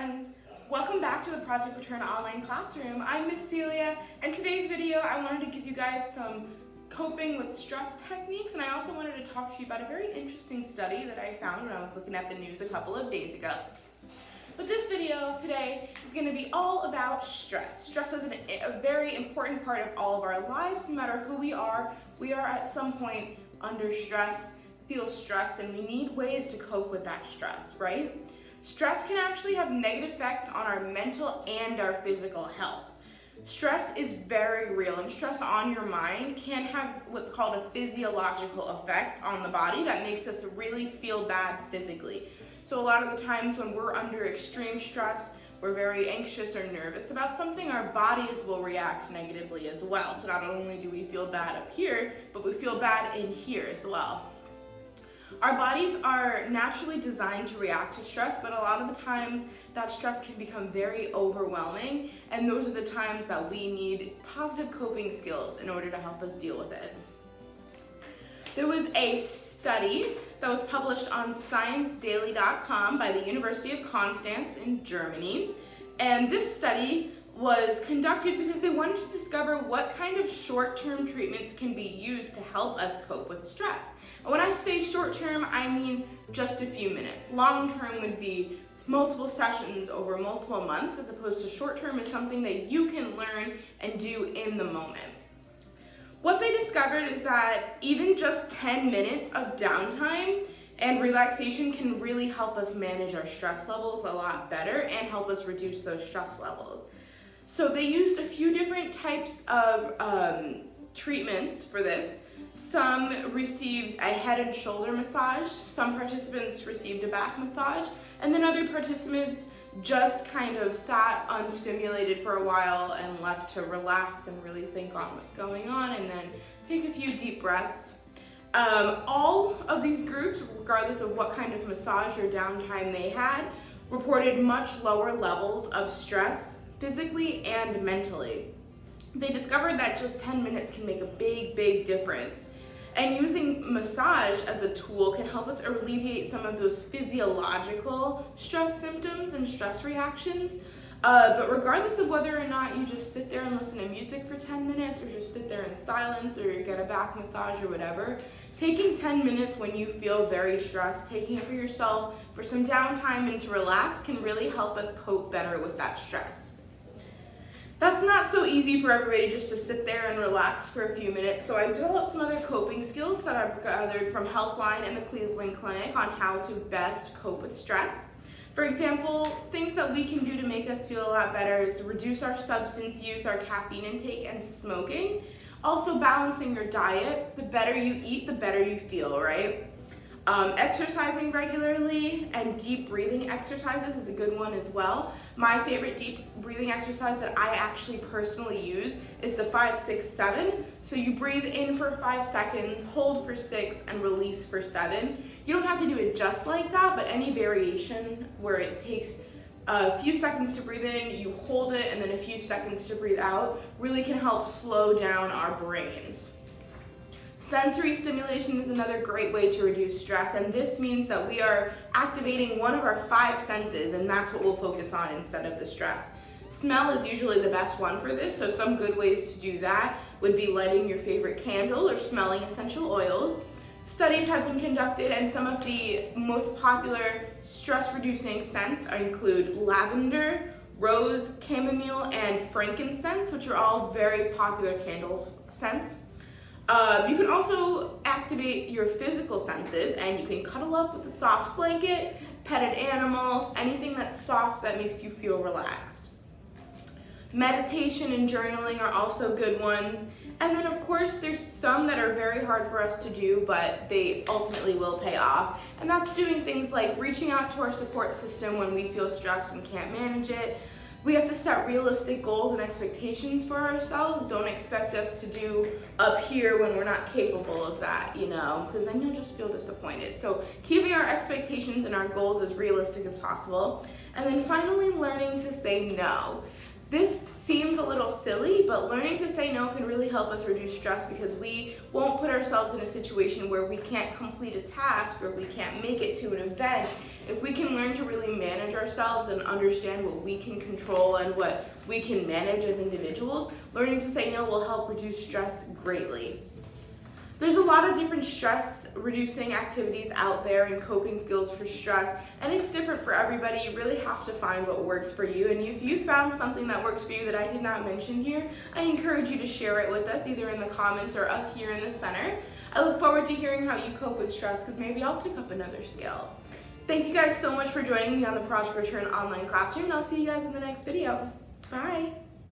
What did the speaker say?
friends. Welcome back to the Project Return Online Classroom. I'm Miss Celia, and today's video I wanted to give you guys some coping with stress techniques, and I also wanted to talk to you about a very interesting study that I found when I was looking at the news a couple of days ago. But this video today is going to be all about stress. Stress is a very important part of all of our lives. No matter who we are at some point under stress, feel stressed, and we need ways to cope with that stress, right? Stress can actually have negative effects on our mental and our physical health. Stress is very real, and stress on your mind can have what's called a physiological effect on the body that makes us really feel bad physically. So a lot of the times when we're under extreme stress, we're very anxious or nervous about something, our bodies will react negatively as well. So not only do we feel bad up here, but we feel bad in here as well. Our bodies are naturally designed to react to stress, but a lot of the times that stress can become very overwhelming, and those are the times that we need positive coping skills in order to help us deal with it. There was a study that was published on ScienceDaily.com by the University of Constance in Germany, and this study was conducted because they wanted to discover what kind of short-term treatments can be used to help us cope with stress. And when I say short-term, I mean just a few minutes. Long-term would be multiple sessions over multiple months, as opposed to short-term is something that you can learn and do in the moment. What they discovered is that even just 10 minutes of downtime and relaxation can really help us manage our stress levels a lot better and help us reduce those stress levels. So they used a few different types of treatments for this. Some received a head and shoulder massage, some participants received a back massage, and then other participants just kind of sat unstimulated for a while and left to relax and really think on what's going on and then take a few deep breaths. All of these groups, regardless of what kind of massage or downtime they had, reported much lower levels of stress physically and mentally. They discovered that just 10 minutes can make a big difference. And using massage as a tool can help us alleviate some of those physiological stress symptoms and stress reactions. But regardless of whether or not you just sit there and listen to music for 10 minutes or just sit there in silence or you get a back massage or whatever, taking 10 minutes when you feel very stressed, taking it for yourself for some downtime and to relax can really help us cope better with that stress. That's not so easy for everybody just to sit there and relax for a few minutes, so I've developed some other coping skills that I've gathered from Healthline and the Cleveland Clinic on how to best cope with stress. For example, things that we can do to make us feel a lot better is reduce our substance use, our caffeine intake, and smoking. Also balancing your diet. The better you eat, the better you feel, right? Exercising regularly and deep breathing exercises is a good one as well. My favorite deep breathing exercise that I actually personally use is the 5-6-7. So you breathe in for 5 seconds, hold for 6, and release for 7. You don't have to do it just like that, but any variation where it takes a few seconds to breathe in, you hold it, and then a few seconds to breathe out really can help slow down our brains. Sensory stimulation is another great way to reduce stress, and this means that we are activating one of our 5 senses, and that's what we'll focus on instead of the stress. Smell is usually the best one for this, so some good ways to do that would be lighting your favorite candle or smelling essential oils. Studies have been conducted, and some of the most popular stress-reducing scents include lavender, rose, chamomile, and frankincense, which are all very popular candle scents. You can also activate your physical senses, and you can cuddle up with a soft blanket, petted animals, anything that's soft that makes you feel relaxed. Meditation and journaling are also good ones. And then of course there's some that are very hard for us to do, but they ultimately will pay off. And that's doing things like reaching out to our support system when we feel stressed and can't manage it. We have to set realistic goals and expectations for ourselves. Don't expect us to do up here when we're not capable of that, because then you'll just feel disappointed. So keeping our expectations and our goals as realistic as possible. And then finally, learning to say no. This seems a little silly, but learning to say no can really help us reduce stress because we won't put ourselves in a situation where we can't complete a task or we can't make it to an event. If we can learn to really manage ourselves and understand what we can control and what we can manage as individuals, learning to say no will help reduce stress greatly. There's a lot of different stress reducing activities out there and coping skills for stress, and it's different for everybody. You really have to find what works for you, and if you found something that works for you that I did not mention here, I encourage you to share it with us either in the comments or up here in the center. I look forward to hearing how you cope with stress because maybe I'll pick up another skill. Thank you guys so much for joining me on the Project Return online classroom, and I'll see you guys in the next video. Bye!